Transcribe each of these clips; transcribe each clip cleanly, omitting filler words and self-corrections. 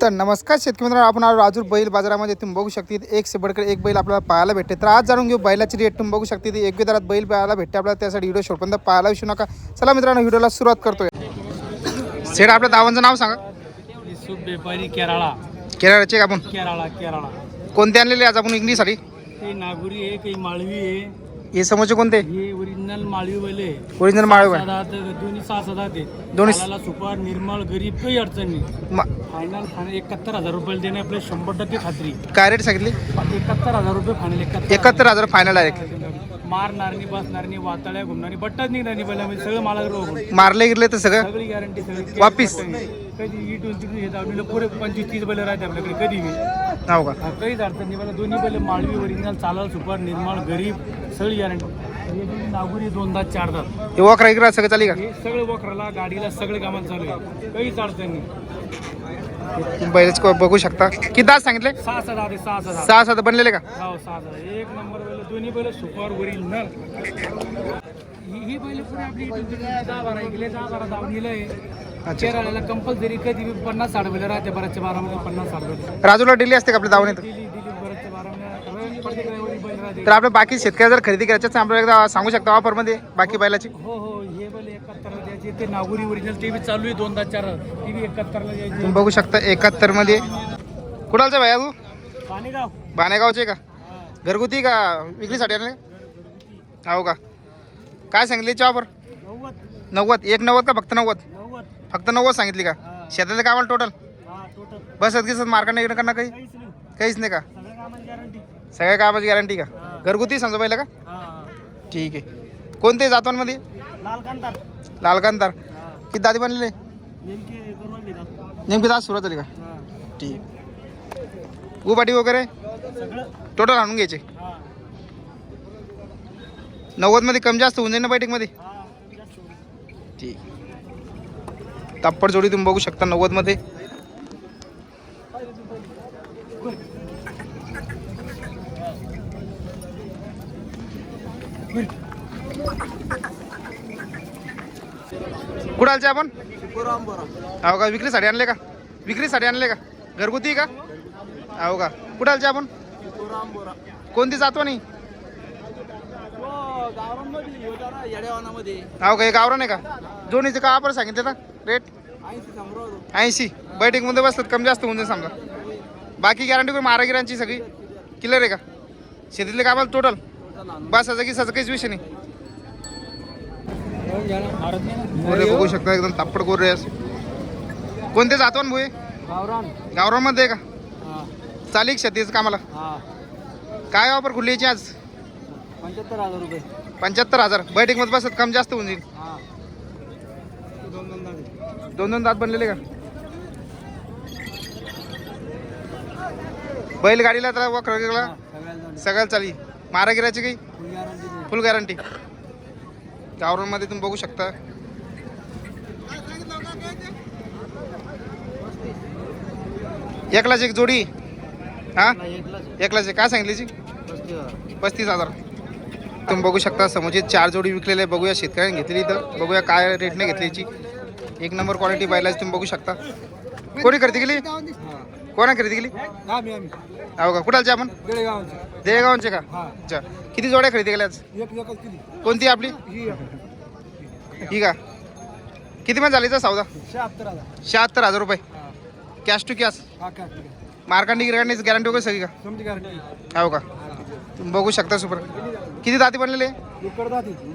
तर नमस्कार शेतकरी मित्रांनो, आपण आलो राजूर बैल बाजारामध्ये. तुम्ही बघू शकता एक से बढ़कर एक बैल आपल्याला पाहायला भेटते. तर आज जाणून घेऊ बैलाची रेट. तुम्ही बघू शकता योग्य दरात बैल पाहायला भेटते आपल्याला. त्यासाठी व्हिडिओ शेवटपर्यंत पाहायला विसरू नका. चला मित्रांनो, व्हिडिओला सुरुवात करतोय. सेठ आपल्या दावांचं नाव सांगा. व्यापारी केरळा केरळचे का आपण? केरळा कोणते आणलेले आज आपण इंग्लिशसाठी? काही नागुरी आहे, काही माळवी आहे. हे समोरचे कोणते? हे ओरिजिनल माळवी बैल आहे. ओरिजिनल माळव आहे. दोन्ही 6 आहे. दोन्ही चालायला सुपर निर्मळ गरीब काही अडचण नाही. फायनल 71,000 रुपये देणे आपले 100% खात्री. काय रेट सांगितली? 71,000 रुपये फायनल. 71,000 फायनल आहे. मारणारनी बसणारनी वातळ्या घुमणारी बट्टाच निघणारी बैलामध्ये सगळं मला मारले गिरले तर सगळं सगळी गॅरंटी सगळी वापिस. कधी इटून तिकडून येतात आपल्याला पुरे 25-30 बैल राहते आपल्याकडे कधी मी हो का? काहीच अडचण नाही. मला दोन्ही बैल माळवी ओरिजिनल चालाल सुपर निर्मळ गरीब सगळी गॅरंटी. नागुरी 2 दात 4 दात हे वखरा इकरा सगळं चाली का? हे सगळे वखराला गाडीला सगळे कामाला चालू आहे. काहीच अडचण नाही. तुम्ही बैलच बघू शकता. किती दात सांगितले? 6 दात 6 6 7 बनलेले का? हो 6 दात. एक नंबर बैल दोन्ही बैल सुपर ओरिजिनल. ही बैल पुढे आपली 10-12 गेले 10-12 दावणीला आहे. केरळाला कंपल्सरी कधी 50-60 बैल राहते. बऱ्याचशा 12 मध्ये 50-60 बैल राजूला डेली असते का आपल्या दावणीत? दिली बऱ्याचशा 12 मध्ये बैल राहते. तर आपल्या बाकी शेतकरी जर खरेदी करायचं तर आपल्याला एकदा सांगू शकता ऑफर मध्ये बाकी बैलाची? हो हे बैल 71 ला द्यायचे. ते नागुरी ओरिजिनल ते बी चालू आहे 2 दात 4 ती बी 71 ला द्यायची. तुम्ही बघू शकता 71 मध्ये. कुणालचा भाई तू? पाणीगाव बाणेगावचे का? घरगुती का विक्रीसाठी आणले? हो का? काय सांगितली ऑफर? 90. 90 का फक्त 90? फक्त 90 सांगितली का? शेताचं कामाला टोटल टोटल बसत गिसत मार्केट नाही करणार काही? काहीच नाही का? सगळ्या कामाची गॅरंटी का? घरगुती समजा पहिलं का? ठीक आहे. कोणते जातवांमध्ये? लाल कांतार. किती दादी बनलेले? नेमकी दाद सुरुवात झाली का? ठीक. उपाटी वगैरे टोटल आणून घ्यायचे. 90 मध्ये कमी जास्त होऊन जाईल ना बैठकमध्ये? ठीक. ताप्पड जोडी तुम्ही बघू शकता 90 मध्ये. कुडालचे आपण? हो का? विक्रीसाठी आणले का? विक्रीसाठी आणले का? घरगुती का? हो का? कुडालचे आपण? कोणती जातवानी? हो का? हे गावरान आहे का? दोन्हीचे का आपण सांगितले ना रेट? 80. बैठकमध्ये बसतात कमी जास्त होऊन जाईल समजा. बाकी गॅरंटी करून मारागिरांची सगळी क्लिअर आहे का? शेतीतले कामाला टोटल बसायचं की सचं काहीच विषय नाही. बघू शकता एकदम तापड कोर रेस. कोणते जातवान भुये? गावरान मध्ये का? चालिक शेतीचं कामाला. काय ऑफर खुलली याची आज? 75,000 रुपये. 75,000. बैठक मध्ये बसत कम जास्त होऊन जाईल. 2 दात बनलेले का? बैलगाडीला त्याला वखरा सगळ्याला चाली. मारागिराची काही फुल गॅरंटी. गावरान मध्ये तुम्ही बघू शकता. एकलाच एक जोडी. हा एकलाच एक. काय सांगितली? 35,000. तुम्ही बघू शकता समोरचे 4 जोडी विकलेले. बघूया शेतकऱ्यांनी घेतलेली तर बघूया काय रेटने घेतल्याची. एक नंबर क्वालिटी बैलाची तुम्ही बघू शकता. कोणी खरेदी केली? कोणा खरेदी केली? हो का? कुठालचे आपण? देळगावचे का? अच्छा. किती जोड्या खरेदी केल्या आज? कोणती आपली ही का? किती मध्ये झाली सौदा? 76,000 रुपये कॅश टू कॅश. मार्कांडी गिरकांडीच गॅरंटी वगैरे सगळी का? हो का? तुम्ही बघू शकता सुपर. किती दाती बनलेले?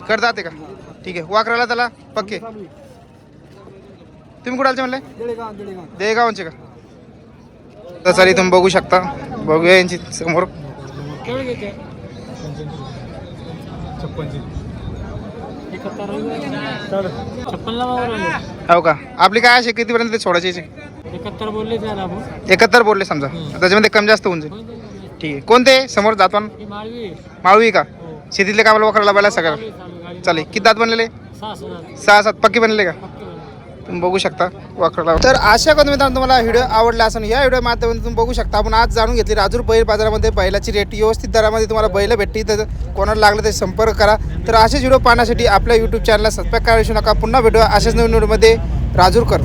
कडदाते का? ठीक आहे. वाकराला त्याला पक्के. तुम्ही कुठालचे म्हणले? देगावचे का? तर चालेल तुम्ही बघू शकता. बघूया यांची समोर. हो का? आपली काय असे कितीपर्यंत सोडायची? 71 बोलले त्याला आपण. 71 बोलले समजा. त्याच्यामध्ये कमी जास्त होऊन जाईल. ठीक आहे. कोणते समोर जातवान? माळवी का? शेतीतले कामाला वखराला बैला सगळ्या चालेल. किती दात बनलेले? 6-7 पक्के बनलेले का? तुम्ही बघू शकता वाकरला. तर अशा करून मित्रांनो तुम्हाला व्हिडिओ आवडला असेल. या व्हिडिओ माध्यमातून तुम्ही बघू शकता आपण आज जाणून घेतली राजूर बैल बाजारामध्ये बैलाची रेट व्यवस्थित दरामध्ये तुम्हाला बैल भेटते. तर कोणाला लागलं तर संपर्क करा. तर असेच व्हिडिओ पाहण्यासाठी आपल्या यूट्यूब चॅनलला सबस्क्राईब करा विसरू नका. पुन्हा व्हिडिओ अशाच नवीन व्हिडिओमध्ये राजूरकर.